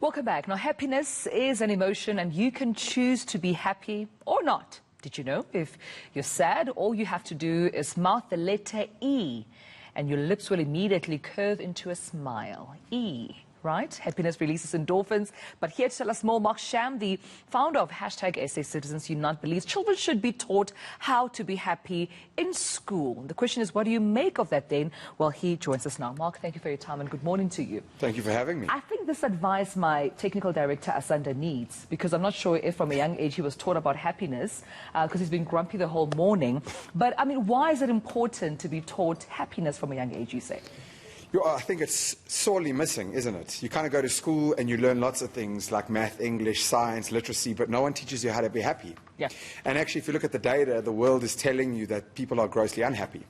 Welcome back. Now, happiness is an emotion and you can choose to be happy or not. Did you know if you're sad, all you have to do is mouth the letter E and your lips will immediately curve into a smile. E, right? Happiness releases endorphins. But here to tell us more, Sham, the founder of #SA Citizens Unite, believes children should be taught how to be happy in school. The question is, what do you make of that then? Well, he joins us now. Mark, thank you for your time and good morning to you. Thank you for having me. I think this advice my technical director Asanda needs, because I'm not sure if from a young age he was taught about happiness, because he's been grumpy the whole morning. But I mean, why is it important to be taught happiness from a young age, you say? I think it's sorely missing, isn't it? You kind of go to school and you learn lots of things like math, English, science, literacy, but no one teaches you how to be happy. Yeah. And actually, if you look at the data, the world is telling you that people are grossly unhappy.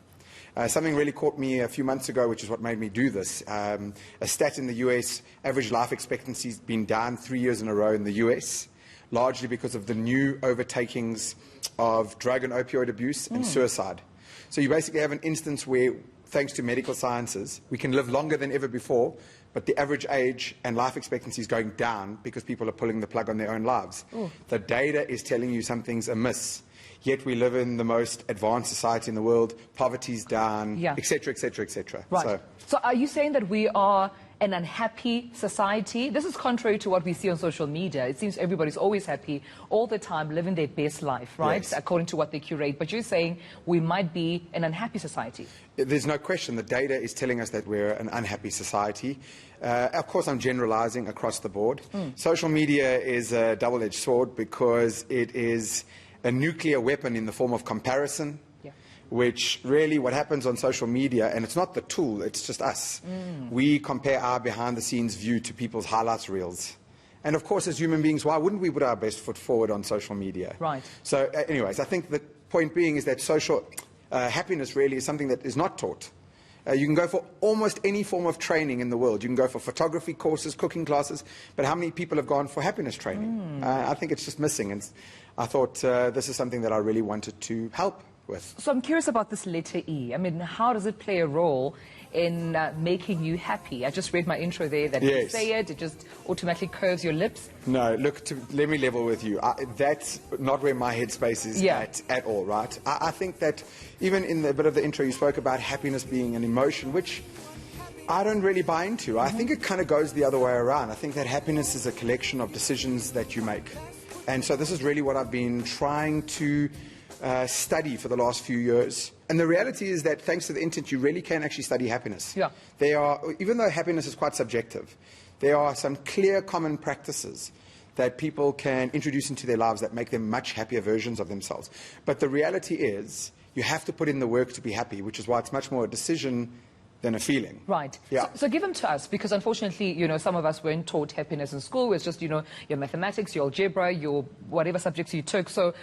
Something really caught me a few months ago, which is what made me do this. A stat in the US, average life expectancy has been down 3 years in a row in the US, largely because of the new overtakings of drug and opioid abuse and suicide. So you basically have an instance where, thanks to medical sciences, we can live longer than ever before, but the average age and life expectancy is going down because people are pulling the plug on their own lives. Ooh. The data is telling you something's amiss. Yet we live in the most advanced society in the world, poverty's down, etc., etc., etc. Right. So are you saying that we are an unhappy society? This is contrary to what we see on social media. It seems everybody's always happy all the time, living their best life, right? Yes. According to what they curate. But you're saying we might be an unhappy society. There's no question. The data is telling us that we're an unhappy society. Of course, I'm generalizing across the board. Social media is a double-edged sword because it is a nuclear weapon in the form of comparison, which really what happens on social media, and it's not the tool, it's just us. We compare our behind-the-scenes view to people's highlights reels. And of course, as human beings, why wouldn't we put our best foot forward on social media? Right. So anyways, I think the point being is that social happiness really is something that is not taught. You can go for almost any form of training in the world. You can go for photography courses, cooking classes, but how many people have gone for happiness training? I think it's just missing, and I thought this is something that I really wanted to help with. So I'm curious about this letter E. I mean, how does it play a role in making you happy? I just read my intro there that you say it just automatically curves your lips. No, look, let me level with you. That's not where my headspace is at all, right? I think that even in the bit of the intro you spoke about happiness being an emotion, which I don't really buy into. I think it kind of goes the other way around. I think that happiness is a collection of decisions that you make. And so this is really what I've been trying to study for the last few years. And the reality is that thanks to the internet, you really can actually study happiness. Yeah. There are, even though happiness is quite subjective, there are some clear common practices that people can introduce into their lives that make them much happier versions of themselves. But the reality is you have to put in the work to be happy, which is why it's much more a decision than a feeling. Right. Yeah. So give them to us, because unfortunately, you know, some of us weren't taught happiness in school. It's just, you know, your mathematics, your algebra, your whatever subjects you took. So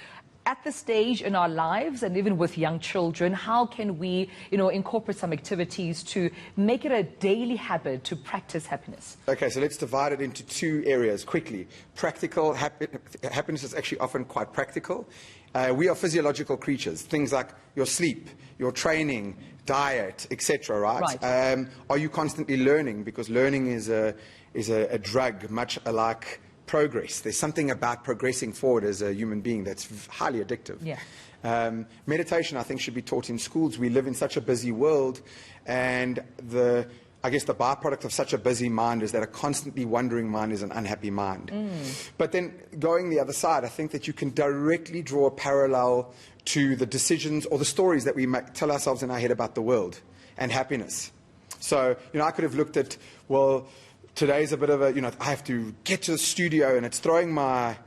at this stage in our lives, and even with young children, how can we, you know, incorporate some activities to make it a daily habit to practice happiness? Okay, so let's divide it into two areas quickly. Practical happiness is actually often quite practical. We are physiological creatures. Things like your sleep, your training, diet, etc. Right? Are you constantly learning? Because learning is a drug, much like progress. There's something about progressing forward as a human being that's highly addictive. Yeah. Meditation, I think, should be taught in schools. We live in such a busy world, and I guess the byproduct of such a busy mind is that a constantly wandering mind is an unhappy mind. But then going the other side, I think that you can directly draw a parallel to the decisions or the stories that we tell ourselves in our head about the world and happiness. So, you know, I could have looked at, well, today's a bit of a, you know, I have to get to the studio and it's throwing my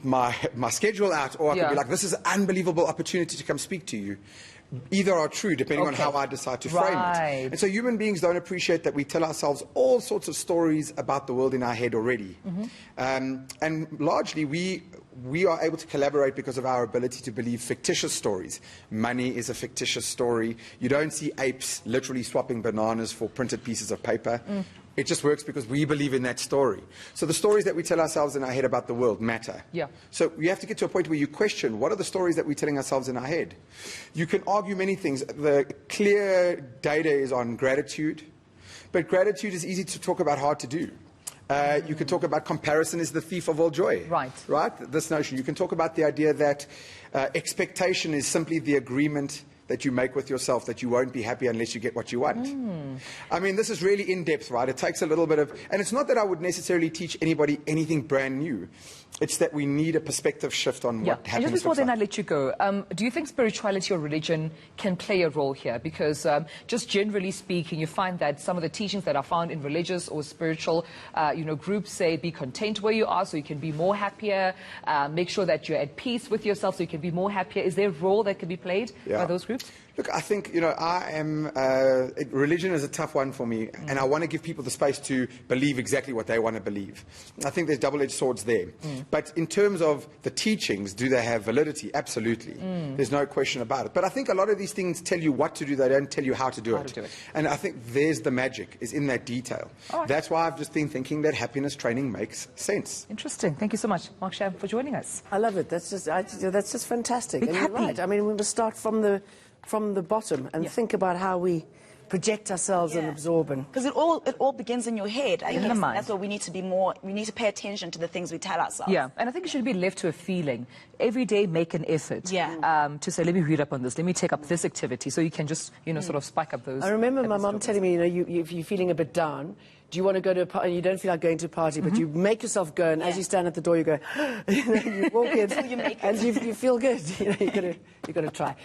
my schedule out, or I could be like, this is an unbelievable opportunity to come speak to you. Either are true, depending on how I decide to frame it. And so human beings don't appreciate that we tell ourselves all sorts of stories about the world in our head already. And largely, we are able to collaborate because of our ability to believe fictitious stories. Money is a fictitious story. You don't see apes literally swapping bananas for printed pieces of paper. It just works because we believe in that story. So the stories that we tell ourselves in our head about the world matter. Yeah. So you have to get to a point where you question, what are the stories that we're telling ourselves in our head? You can argue many things. The clear data is on gratitude. But gratitude is easy to talk about, hard to do. You can talk about comparison is the thief of all joy. Right. Right? This notion. You can talk about the idea that expectation is simply the agreement that you make with yourself that you won't be happy unless you get what you want. I mean, this is really in-depth, right? It takes a little bit of... And it's not that I would necessarily teach anybody anything brand new. It's that we need a perspective shift on what happens. And just before then I let you go, do you think spirituality or religion can play a role here? Because just generally speaking, you find that some of the teachings that are found in religious or spiritual groups say be content where you are so you can be more happier, make sure that you're at peace with yourself so you can be more happier. Is there a role that can be played by those groups? Look, I think, religion is a tough one for me, and I want to give people the space to believe exactly what they want to believe. I think there's double-edged swords there. But in terms of the teachings, do they have validity? Absolutely. There's no question about it. But I think a lot of these things tell you what to do, they don't tell you how to do it. And I think there's the magic, is in that detail. That's why I've just been thinking that happiness training makes sense. Interesting. Thank you so much, Mark Sham, for joining us. I love it. That's just fantastic. And you're right. I mean, we must start from the bottom and think about how we project ourselves and absorb. Because it all begins in your head. I guess the mind. that's what we need to be more. We need to pay attention to the things we tell ourselves. Yeah, and I think it should be left to a feeling. Every day, make an effort. To say, let me read up on this. Let me take up this activity. So you can just, sort of spike up those. I remember my mum telling me, if you're feeling a bit down, do you want to go to a party? You don't feel like going to a party, but you make yourself go, and as you stand at the door, you go, you walk in, you make it. and you feel good. You've got to try.